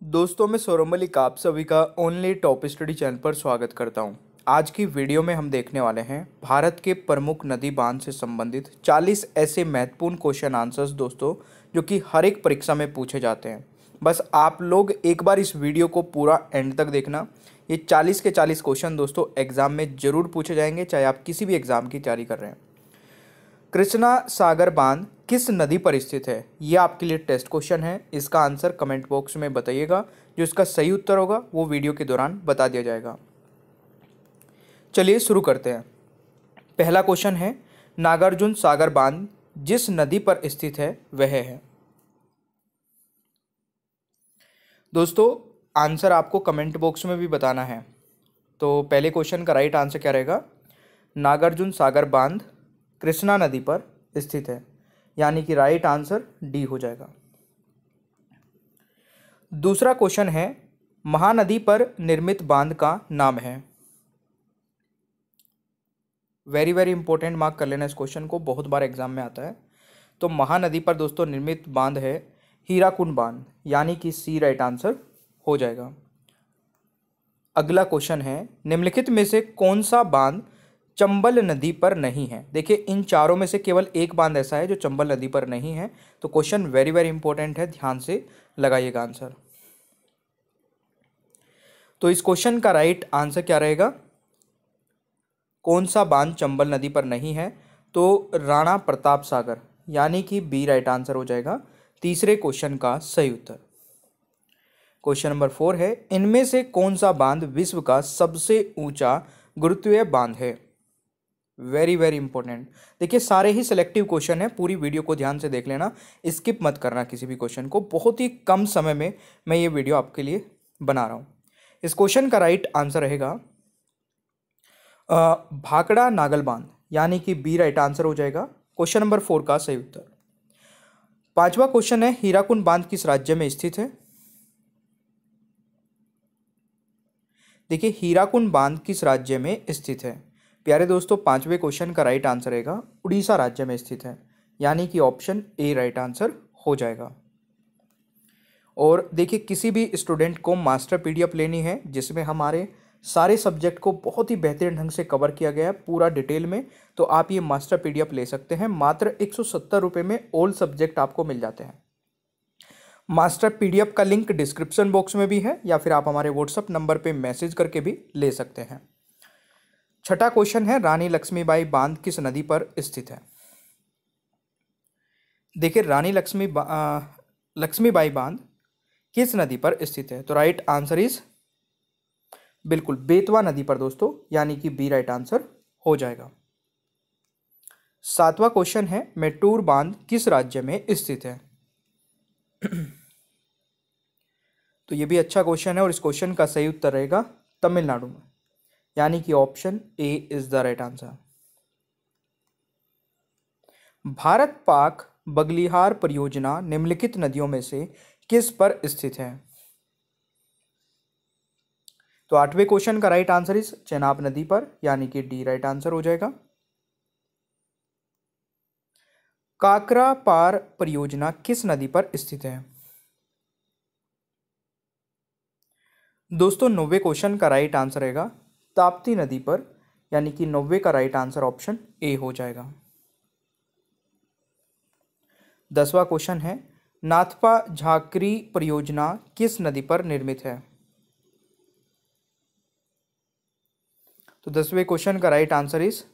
दोस्तों मैं सौरभ मलिक आप सभी का ओनली टॉप स्टडी चैनल पर स्वागत करता हूं। आज की वीडियो में हम देखने वाले हैं भारत के प्रमुख नदी बांध से संबंधित 40 ऐसे महत्वपूर्ण क्वेश्चन आंसर्स दोस्तों, जो कि हर एक परीक्षा में पूछे जाते हैं। बस आप लोग एक बार इस वीडियो को पूरा एंड तक देखना। ये 40 के 40 क्वेश्चन दोस्तों एग्जाम में जरूर पूछे जाएंगे, चाहे आप किसी भी एग्जाम की तैयारी कर रहे हैं। कृष्णा सागर बांध किस नदी पर स्थित है? यह आपके लिए टेस्ट क्वेश्चन है। इसका आंसर कमेंट बॉक्स में बताइएगा। जो इसका सही उत्तर होगा वो वीडियो के दौरान बता दिया जाएगा। चलिए शुरू करते हैं। पहला क्वेश्चन है, नागार्जुन सागर बांध जिस नदी पर स्थित है वह है। दोस्तों आंसर आपको कमेंट बॉक्स में भी बताना है। तो पहले क्वेश्चन का राइट आंसर क्या रहेगा? नागार्जुन सागर बांध कृष्णा नदी पर स्थित है, यानी कि राइट आंसर डी हो जाएगा। दूसरा क्वेश्चन है, महानदी पर निर्मित बांध का नाम है। वेरी वेरी इंपॉर्टेंट, मार्क कर लेना इस क्वेश्चन को, बहुत बार एग्जाम में आता है। तो महानदी पर दोस्तों निर्मित बांध है हीराकुंड बांध, यानी कि सी राइट आंसर हो जाएगा। अगला क्वेश्चन है, निम्नलिखित में से कौन सा बांध चंबल नदी पर नहीं है? देखिए इन चारों में से केवल एक बांध ऐसा है जो चंबल नदी पर नहीं है। तो क्वेश्चन वेरी वेरी इंपॉर्टेंट है, ध्यान से लगाइएगा आंसर। तो इस क्वेश्चन का राइट आंसर क्या रहेगा? कौन सा बांध चंबल नदी पर नहीं है? तो राणा प्रताप सागर, यानी कि बी राइट आंसर हो जाएगा तीसरे क्वेश्चन का सही उत्तर। क्वेश्चन नंबर 4 है, इनमें से कौन सा बांध विश्व का सबसे ऊंचा गुरुत्वीय बांध है? Very very important. देखिए सारे ही सिलेक्टिव क्वेश्चन है, पूरी वीडियो को ध्यान से देख लेना, स्किप मत करना किसी भी क्वेश्चन को। बहुत ही कम समय में मैं ये वीडियो आपके लिए बना रहा हूँ। इस क्वेश्चन का राइट आंसर रहेगा भाखड़ा नागल बांध, यानी कि बी राइट आंसर हो जाएगा क्वेश्चन नंबर 4 का सही उत्तर। पांचवा क्वेश्चन है, हीराकुंड बांध किस राज्य में स्थित है? देखिए हीराकुंड बांध किस राज्य में स्थित है? प्यारे दोस्तों पांचवें क्वेश्चन का राइट आंसर रहेगा उड़ीसा राज्य में स्थित है, यानी कि ऑप्शन ए राइट आंसर हो जाएगा। और देखिए किसी भी स्टूडेंट को मास्टर पीडीएफ लेनी है जिसमें हमारे सारे सब्जेक्ट को बहुत ही बेहतरीन ढंग से कवर किया गया है पूरा डिटेल में, तो आप ये मास्टर पीडीएफ ले सकते हैं। मात्र 170 रुपये में ऑल सब्जेक्ट आपको मिल जाते हैं। मास्टर पीडीएफ का लिंक डिस्क्रिप्शन बॉक्स में भी है, या फिर आप हमारे व्हाट्सएप नंबर पे मैसेज करके भी ले सकते हैं। छठा क्वेश्चन है, रानी लक्ष्मीबाई बांध किस नदी पर स्थित है? देखिए रानी लक्ष्मीबाई बांध किस नदी पर स्थित है? तो राइट आंसर इज बिल्कुल बेतवा नदी पर दोस्तों, यानी कि बी राइट आंसर हो जाएगा। सातवां क्वेश्चन है, मेट्टूर बांध किस राज्य में स्थित है? तो ये भी अच्छा क्वेश्चन है और इस क्वेश्चन का सही उत्तर रहेगा तमिलनाडु में, यानी कि option A is the right answer. Bharat Pak Baglihar परियोजना निम्नलिखित नदियों में से किस पर स्थित है? तो आठवें क्वेश्चन का राइट आंसर इस चेनाब नदी पर, यानी कि डी राइट आंसर हो जाएगा। काकरा पार परियोजना किस नदी पर स्थित है? दोस्तों 90वें क्वेश्चन का राइट आंसर रहेगा ताप्ती नदी पर, यानी कि 90 का राइट आंसर ऑप्शन ए हो जाएगा। 10वां क्वेश्चन है, नाथपा झाकरी परियोजना किस नदी पर निर्मित है? तो 10वें क्वेश्चन का राइट आंसर इस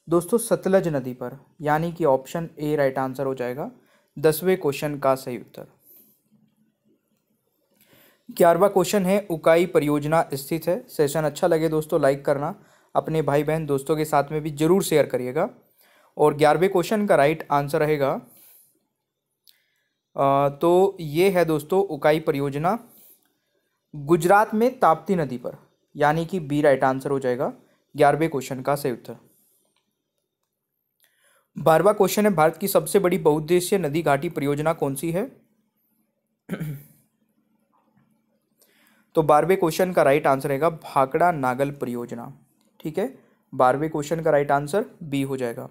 दोस्तों सतलज नदी पर, यानी कि ऑप्शन ए राइट आंसर हो जाएगा 10वें क्वेश्चन का सही उत्तर। 11वां क्वेश्चन है, उकाई परियोजना स्थित है। सेशन अच्छा लगे दोस्तों लाइक करना, अपने भाई बहन दोस्तों के साथ में भी जरूर शेयर करिएगा। और 11वें क्वेश्चन का राइट आंसर रहेगा तो ये है दोस्तों उकाई परियोजना गुजरात में ताप्ती नदी पर, यानी कि बी राइट आंसर हो जाएगा 11वें क्वेश्चन का सही उत्तर। 12वां क्वेश्चन है, भारत की सबसे बड़ी बहुउद्देशीय नदी घाटी परियोजना कौन सी है? तो 12वें क्वेश्चन का राइट आंसर रहेगा भाखड़ा नागल परियोजना। ठीक है, 12वें क्वेश्चन का राइट आंसर बी हो जाएगा।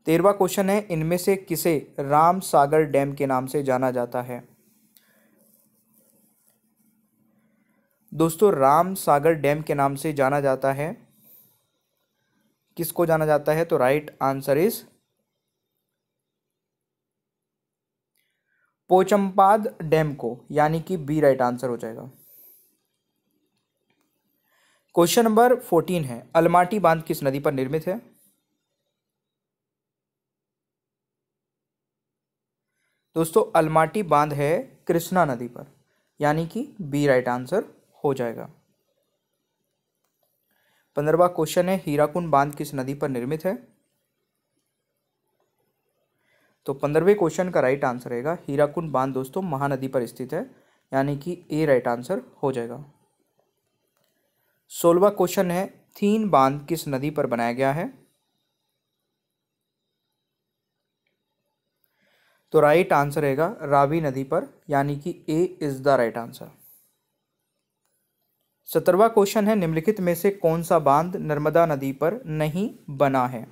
13वां क्वेश्चन है, इनमें से किसे राम सागर डैम के नाम से जाना जाता है? दोस्तों राम सागर डैम के नाम से जाना जाता है, किसको जाना जाता है? तो right answer is Pochampad dam को, यानी कि बी राइट आंसर हो जाएगा। क्वेश्चन नंबर 14 है, अलमाटी बांध किस नदी पर निर्मित है? दोस्तों अलमाटी बांध है कृष्णा नदी पर, यानी कि बी राइट आंसर हो जाएगा। 15वां क्वेश्चन है, हीराकुंड बांध किस नदी पर निर्मित है? तो 15वें क्वेश्चन का राइट आंसर रहेगा हीराकुंड बांध दोस्तों महानदी पर स्थित है, यानी कि ए राइट आंसर हो जाएगा। 16वां क्वेश्चन है, थीन बांध किस नदी पर बनाया गया है? तो राइट आंसर रहेगा रावी नदी पर, यानी कि A is the right answer. 17वां क्वेश्चन है, निम्नलिखित में से कौन सा बांध नर्मदा नदी पर नहीं बना है?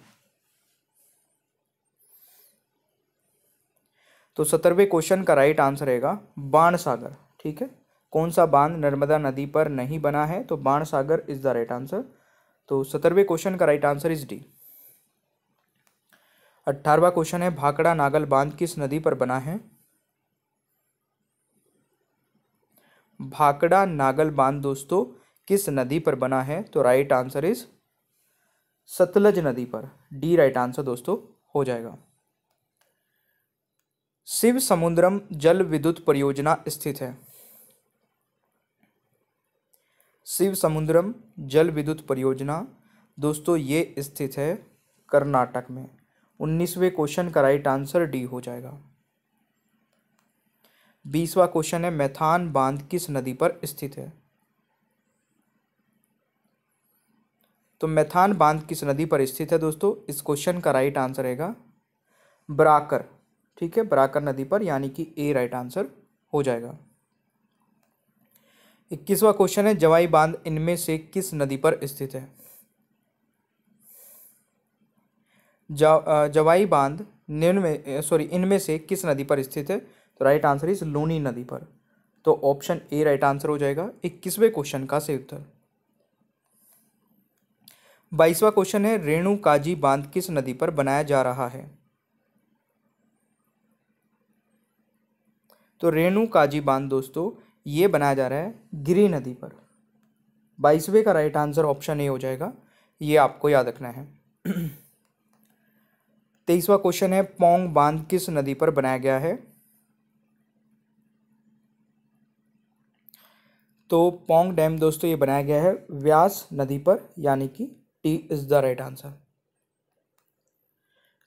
तो 17वें क्वेश्चन का राइट आंसर रहेगा बाणसागर। ठीक है, कौन सा बांध नर्मदा नदी पर नहीं बना है? तो Bansagar is the right answer. तो 17वें क्वेश्चन का राइट आंसर इज डी। 18वां क्वेश्चन है, भाखड़ा नागल बांध किस नदी पर बना है? भाखड़ा नागल बांध दोस्तों किस नदी पर बना है? तो राइट आंसर इज सतलज नदी पर, डी राइट आंसर दोस्तों हो जाएगा। शिव समुद्रम जल विद्युत परियोजना स्थित है? शिव समुद्रम जल विद्युत परियोजना दोस्तों ये स्थित है कर्नाटक में। 19वें क्वेश्चन का राइट आंसर डी हो जाएगा। 20वां क्वेश्चन है, मैथान बांध किस नदी पर स्थित है? तो मैथान बांध किस नदी पर स्थित है दोस्तों? इस क्वेश्चन का राइट आंसर रहेगा बराकर। ठीक है, बराकर नदी पर, यानी कि ए राइट आंसर हो जाएगा। 21वां क्वेश्चन है, जवाई बांध इनमें से किस नदी पर स्थित है? जवाई बांध इनमें से किस नदी पर स्थित है? तो राइट आंसर इज लूनी नदी पर। तो ऑप्शन ए राइट आंसर हो जाएगा 21वें क्वेश्चन का सही उत्तर। 22वां क्वेश्चन है, रेणुकाजी बांध किस नदी पर बनाया जा रहा है? तो रेणुकाजी बांध दोस्तों ये बनाया जा रहा है गिरि नदी पर। 22वें का राइट आंसर ऑप्शन ए हो जाएगा, ये आपको याद रखना है। 23वां क्वेश्चन है, पौंग बांध किस नदी पर बनाया गया है? तो पौंग डैम दोस्तों ये बनाया गया है व्यास नदी पर, यानी कि T is the right answer.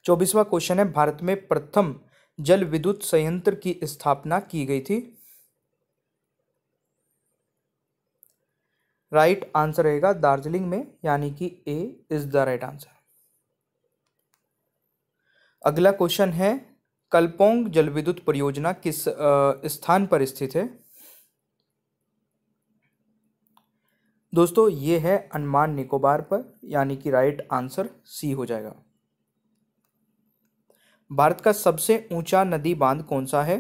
24वां क्वेश्चन है, भारत में प्रथम जल विद्युत संयंत्र की स्थापना की गई थी? राइट आंसर रहेगा दार्जिलिंग में, यानी कि A is the right answer. अगला क्वेश्चन है, कलपोंग जल विद्युत परियोजना किस स्थान पर स्थित है? दोस्तों ये है अंडमान निकोबार पर, यानी कि राइट आंसर सी हो जाएगा। भारत का सबसे ऊंचा नदी बांध कौन सा है?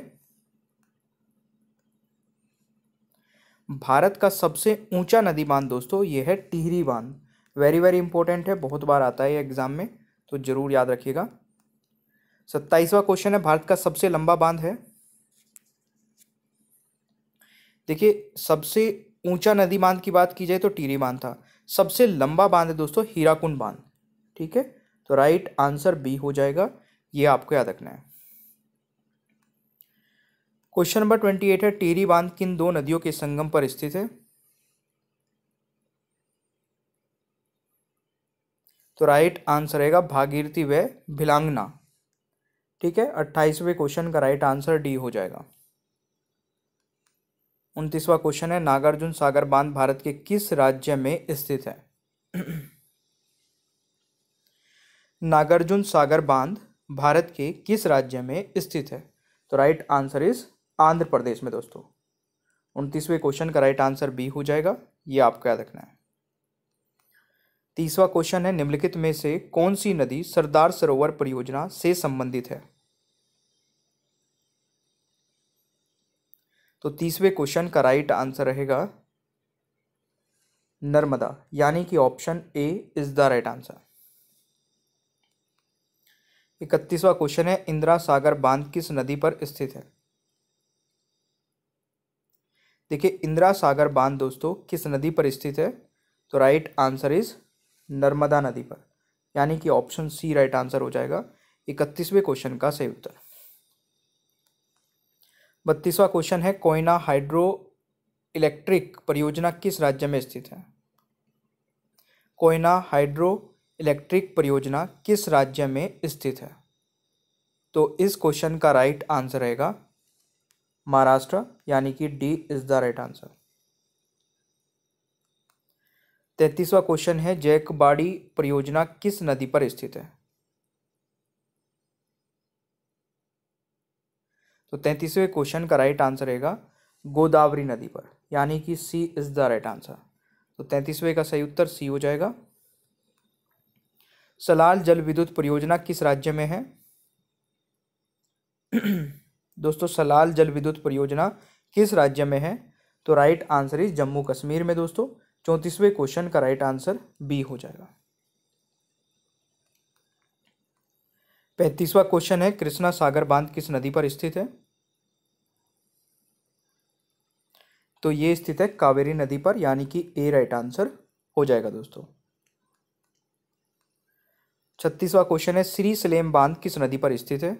भारत का सबसे ऊंचा नदी बांध दोस्तों ये है टिहरी बांध। वेरी वेरी इंपॉर्टेंट है, बहुत बार आता है एग्जाम में, तो जरूर याद रखिएगा। 27वां क्वेश्चन है, भारत का सबसे लंबा बांध है? देखिए सबसे ऊंचा नदी बांध की बात की जाए तो टिहरी बांध था। सबसे लंबा बांध है दोस्तों हीराकुंड बांध। ठीक है, तो राइट आंसर बी हो जाएगा, ये आपको याद रखना है। क्वेश्चन नंबर 28 है, टिहरी बांध किन दो नदियों के संगम पर स्थित है? तो राइट आंसर रहेगा भागीरथी व भिलांगना। ठीक है, 28वें क्वेश्चन का राइट आंसर डी हो जाएगा। 29वां क्वेश्चन है, नागार्जुन सागर बांध भारत के किस राज्य में स्थित है? नागार्जुन सागर बांध भारत के किस राज्य में स्थित है? तो right answer is Andhra Pradesh में दोस्तों। 29वें क्वेश्चन का राइट आंसर बी हो जाएगा, ये आपको याद रखना है। 30वां क्वेश्चन है, निम्नलिखित में से कौन सी नदी सरदार सरोवर परियोजना से संबंधित है? तो 30वें क्वेश्चन का राइट आंसर रहेगा नर्मदा, यानी कि option A is the right answer. 31वां क्वेश्चन है, इंदिरा सागर बांध किस नदी पर स्थित है? देखिए, इंदिरा सागर बांध दोस्तों किस नदी पर स्थित है? तो राइट आंसर इज नर्मदा नदी पर, यानी कि ऑप्शन सी राइट आंसर हो जाएगा 31वें क्वेश्चन का सही उत्तर। 32वां क्वेश्चन है, कोयना हाइड्रो इलेक्ट्रिक परियोजना किस राज्य में स्थित है? कोयना हाइड्रो इलेक्ट्रिक परियोजना किस राज्य में स्थित है? तो इस क्वेश्चन का राइट आंसर रहेगा महाराष्ट्र, यानी कि D is the right answer. 33वां क्वेश्चन है, जैकबाड़ी परियोजना किस नदी पर स्थित है? तो 33वें क्वेश्चन का राइट आंसर रहेगा गोदावरी नदी पर, यानी कि C is the right answer. तो 33वें का सही उत्तर सी हो जाएगा। सलाल जल विद्युत परियोजना किस राज्य में है? दोस्तों, सलाल जल विद्युत परियोजना किस राज्य में है? तो right answer is Jammu Kashmir में दोस्तों। 34वें क्वेश्चन का राइट आंसर बी हो जाएगा। 35वां क्वेश्चन है, कृष्णा सागर बांध किस नदी पर स्थित है? तो ये स्थित है कावेरी नदी पर, यानी कि ए राइट आंसर हो जाएगा दोस्तों। 36वां क्वेश्चन है, श्री सलेम बांध किस नदी पर स्थित है?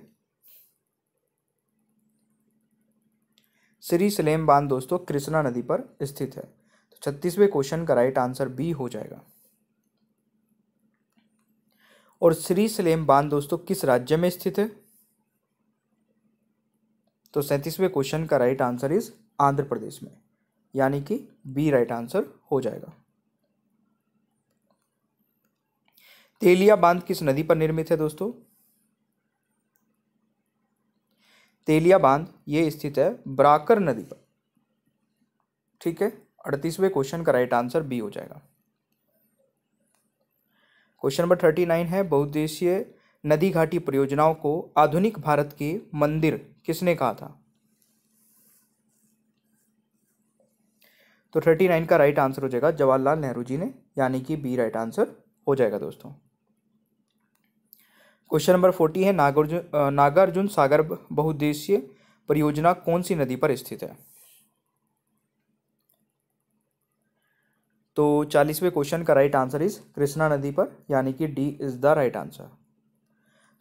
श्री सलेम बांध दोस्तों कृष्णा नदी पर स्थित है। तो 36वें क्वेश्चन का राइट आंसर बी हो जाएगा। और श्री सलेम बांध दोस्तों किस राज्य में स्थित है? तो 37वें क्वेश्चन का right answer is Andhra Pradesh में, यानी कि बी राइट आंसर हो जाएगा। तेलिया बांध किस नदी पर निर्मित है दोस्तों? तेलिया बांध ये स्थित है ब्राकर नदी पर, ठीक है। 38वें क्वेश्चन का राइट आंसर बी हो जाएगा। क्वेश्चन नंबर 39 है, बहुउद्देशीय नदी घाटी परियोजनाओं को आधुनिक भारत के मंदिर किसने कहा था? तो 39 का राइट आंसर हो जाएगा जवाहरलाल नेहरू जी ने, यानी कि बी राइट आंसर हो जाएगा दोस्तों। क्वेश्चन नंबर 40 है, नागार्जुन सागर बहुउद्देशीय परियोजना कौन सी नदी पर स्थित है? तो 40वें क्वेश्चन का राइट आंसर इज कृष्णा नदी पर, यानी कि D is the right answer.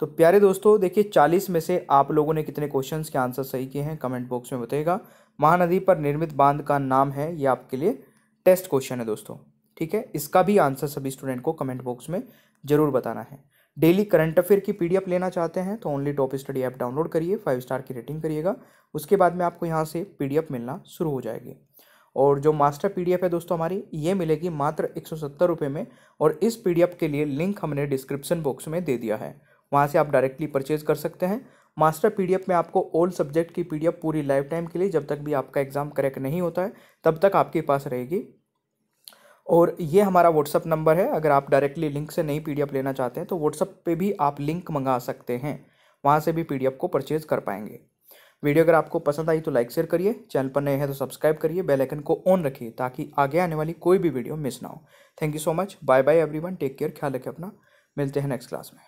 तो प्यारे दोस्तों, देखिए 40 में से आप लोगों ने कितने क्वेश्चंस के आंसर सही किए हैं कमेंट बॉक्स में बताइएगा। महानदी पर निर्मित बांध का नाम है, ये आपके लिए टेस्ट क्वेश्चन है दोस्तों, ठीक है। इसका भी आंसर सभी स्टूडेंट को कमेंट बॉक्स में जरूर बताना है। डेली करंट अफेयर की पीडीएफ लेना चाहते हैं तो only top study app download करिए, 5 स्टार की रेटिंग करिएगा, उसके बाद में आपको यहाँ से पीडीएफ मिलना शुरू हो जाएगी। और जो मास्टर पीडीएफ है दोस्तों हमारी, ये मिलेगी मात्र 170 रुपये में, और इस पीडीएफ के लिए लिंक हमने डिस्क्रिप्शन बॉक्स में दे दिया है, वहाँ से आप डायरेक्टली परचेज कर सकते हैं। मास्टर पीडीएफ में आपको ऑल सब्जेक्ट की पीडीएफ पूरी लाइफ टाइम के लिए, जब तक भी आपका एग्जाम करेक्ट नहीं होता है तब तक आपके पास रहेगी। और ये हमारा व्हाट्सअप नंबर है, अगर आप डायरेक्टली लिंक से नहीं पीडीएफ लेना चाहते हैं तो व्हाट्सअप पे भी आप लिंक मंगा सकते हैं, वहाँ से भी पीडीएफ को परचेज कर पाएंगे। वीडियो अगर आपको पसंद आई तो लाइक शेयर करिए, चैनल पर नए हैं तो सब्सक्राइब करिए, बेल आइकन को ऑन रखिए ताकि आगे आने वाली कोई भी वीडियो मिस ना हो। Thank you so much, bye bye everyone, take care, ख्याल रखें अपना, मिलते हैं नेक्स्ट क्लास में।